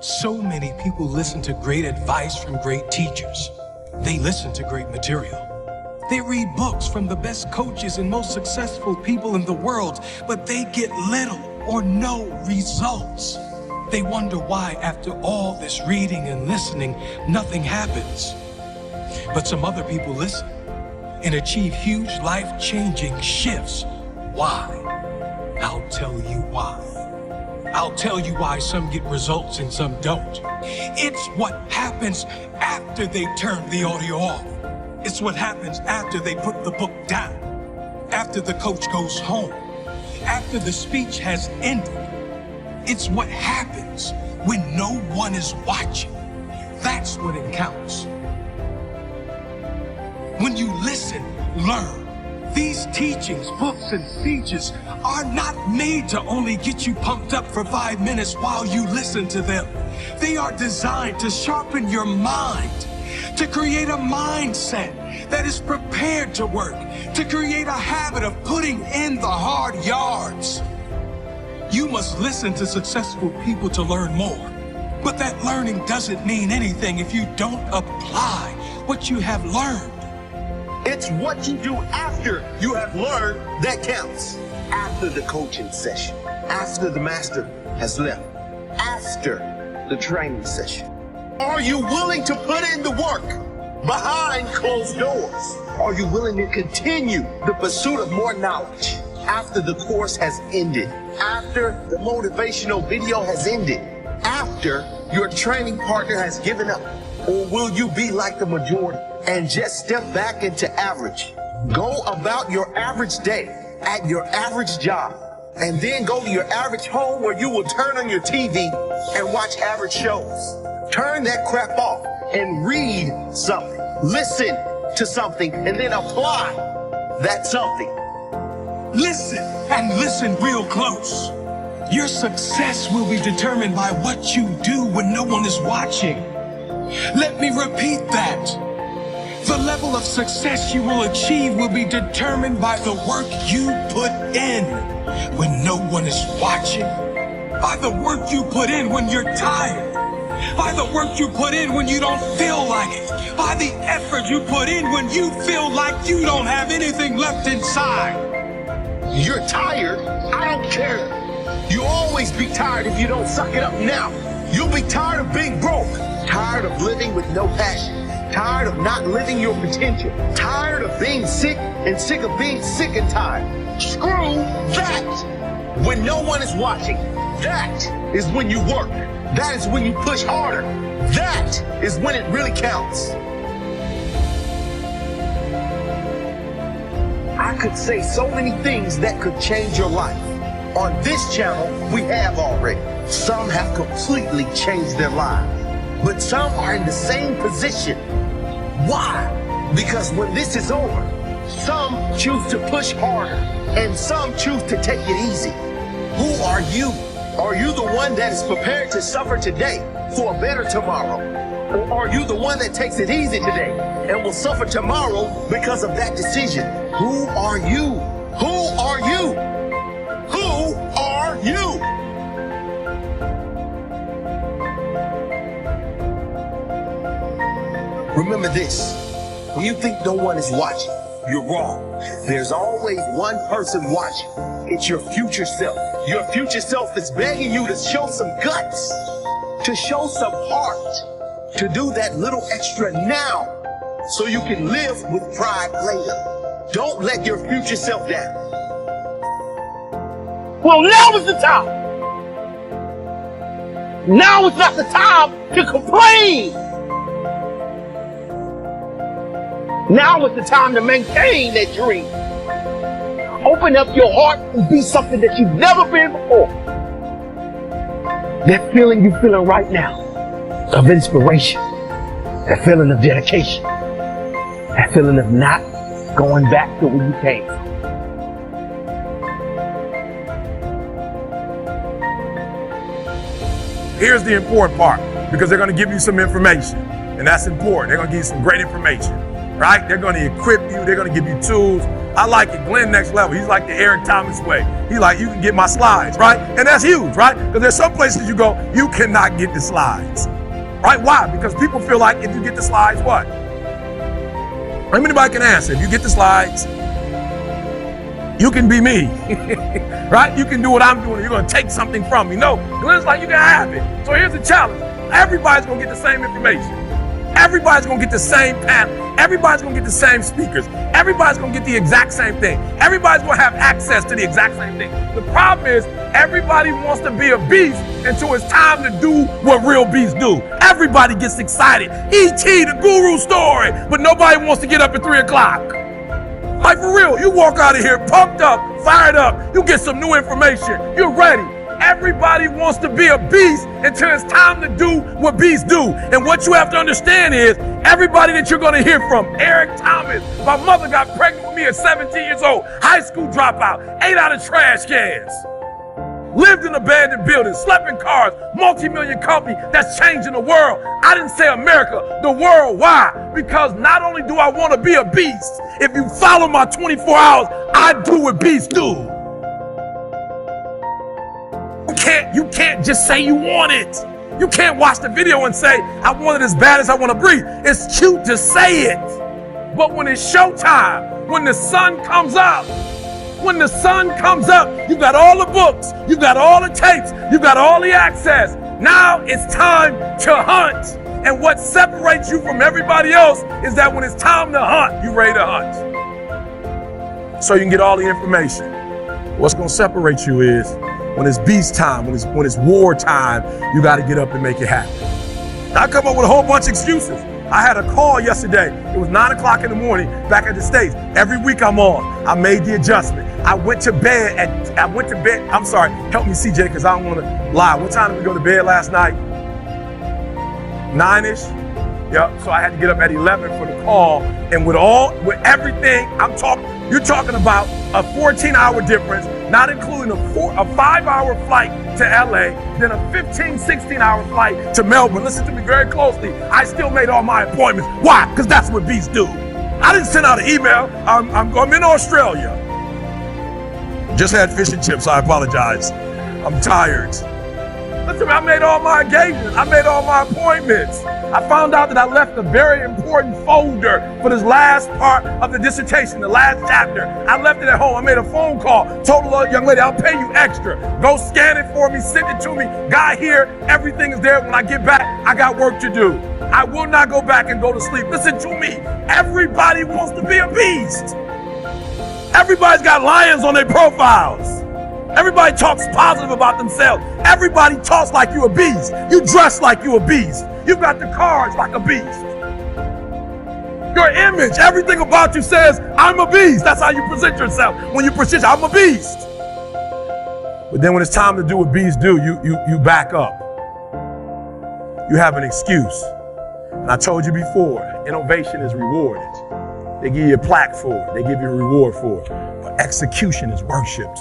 So many people listen to great advice from great teachers. They listen to great material. They read books from the best coaches and most successful people in the world, but they get little or no results. They wonder why, after all this reading and listening, nothing happens. But some other people listen and achieve huge life-changing shifts. Why? I'll tell you why. I'll tell you why some get results and some don't. It's what happens after they turn the audio off. It's what happens after they put the book down, after the coach goes home, after the speech has ended. It's what happens when no one is watching. That's when it counts. When you listen, learn. These teachings, books, and speeches are not made to only get you pumped up for 5 minutes while you listen to them. They are designed to sharpen your mind, to create a mindset that is prepared to work, to create a habit of putting in the hard yards. You must listen to successful people to learn more. But that learning doesn't mean anything if you don't apply what you have learned. It's what you do after you have learned that counts. After the coaching session, after the master has left, after the training session. Are you willing to put in the work behind closed doors? Are you willing to continue the pursuit of more knowledge after the course has ended, after the motivational video has ended, after your training partner has given up? Or will you be like the majority and just step back into average? Go about your average day at your average job, and then go to your average home where you will turn on your TV and watch average shows. Turn that crap off and read something, listen to something, and then apply that something. Listen, and listen real close. Your success will be determined by what you do when no one is watching. Let me repeat that. The level of success you will achieve will be determined by the work you put in when no one is watching, by the work you put in when you're tired, by the work you put in when you don't feel like it, by the effort you put in when you feel like you don't have anything left inside. You're tired? I don't care. You'll always be tired if you don't suck it up now. You'll be tired of being broke, tired of living with no passion, tired of not living your potential, tired of being sick and sick of being sick and tired. Screw that! When no one is watching, that is when you work. That is when you push harder. That is when it really counts. I could say so many things that could change your life. On this channel, we have already. Some have completely changed their lives, but some are in the same position. Why? Because when this is over, some choose to push harder and some choose to take it easy. Who are you? Are you the one that is prepared to suffer today for a better tomorrow? Or are you the one that takes it easy today and will suffer tomorrow because of that decision? Who are you? Who are you? Who are you? Remember this, when you think no one is watching, you're wrong. There's always one person watching. It's your future self. Your future self is begging you to show some guts, to show some heart, to do that little extra now so you can live with pride later. Don't let your future self down. Well, now is the time. Now is not the time to complain. Now is the time to maintain that dream. Open up your heart and be something that you've never been before. That feeling you're feeling right now of inspiration, that feeling of dedication, that feeling of not going back to where you came from. Here's the important part, because they're going to give you some information, and that's important. They're going to give you some great information, right? They're going to equip you. They're going to give you tools I like it. Glenn next level. He's like the Eric Thomas way. He's like, you can get my slides, right? And that's huge, right? Because there's some places you go, you cannot get the slides, right? Why? Because people feel like if you get the slides, what? Anybody can answer. If you get the slides, you can be me, right? You can do what I'm doing. You're going to take something from me. No, Glenn's like, you can have it. So here's the challenge. Everybody's going to get the same information. Everybody's going to get the same panel. Everybody's going to get the same speakers. Everybody's going to get the exact same thing. Everybody's going to have access to the exact same thing. The problem is everybody wants to be a beast until it's time to do what real beasts do. Everybody gets excited. E.T., the guru story, but nobody wants to get up at 3 o'clock. Like for real, you walk out of here pumped up, fired up, you get some new information, you're ready. Everybody wants to be a beast until it's time to do what beasts do. And what you have to understand is everybody that you're going to hear from, Eric Thomas, my mother got pregnant with me at 17 years old, high school dropout, ate out of trash cans, lived in abandoned buildings, slept in cars, multi-million company that's changing the world. I didn't say America, the world. Why? Because not only do I want to be a beast, if you follow my 24 hours, I do what beasts do. You can't just say you want it. You can't watch the video and say, I want it as bad as I want to breathe. It's cute to say it. But when it's showtime, when the sun comes up, you've got all the books, you've got all the tapes, you've got all the access. Now it's time to hunt. And what separates you from everybody else is that when it's time to hunt, you're ready to hunt. So you can get all the information. What's going to separate you is when it's beast time, when it's war time, you got to get up and make it happen. I come up with a whole bunch of excuses. I had a call yesterday. It was 9 o'clock in the morning back at the States. Every week I'm on. I made the adjustment. I went to bed, I'm sorry, help me CJ, because I don't want to lie. What time did we go to bed last night? 9-ish? Yep, so I had to get up at 11 for the call. And with everything you're talking about a 14-hour difference, not including a 5-hour flight to LA, then a 15, 16-hour flight to Melbourne. Listen to me very closely. I still made all my appointments. Why? Because that's what beasts do. I didn't send out an email. I'm in Australia. Just had fish and chips. I apologize. I'm tired. Listen to me. I made all my engagements. I made all my appointments. I found out that I left a very important folder for this last part of the dissertation, the last chapter. I left it at home. I made a phone call, told the young lady, I'll pay you extra. Go scan it for me, send it to me. Got here, everything is there. When I get back, I got work to do. I will not go back and go to sleep. Listen to me. Everybody wants to be a beast. Everybody's got lions on their profiles. Everybody talks positive about themselves. Everybody talks like you a beast. You dress like you a beast. You've got the cards like a beast. Your image, everything about you says, I'm a beast. That's how you present yourself. When you present, I'm a beast. But then when it's time to do what beasts do, you back up. You have an excuse. And I told you before, innovation is rewarded. They give you a plaque for it. They give you a reward for it. But execution is worshipped.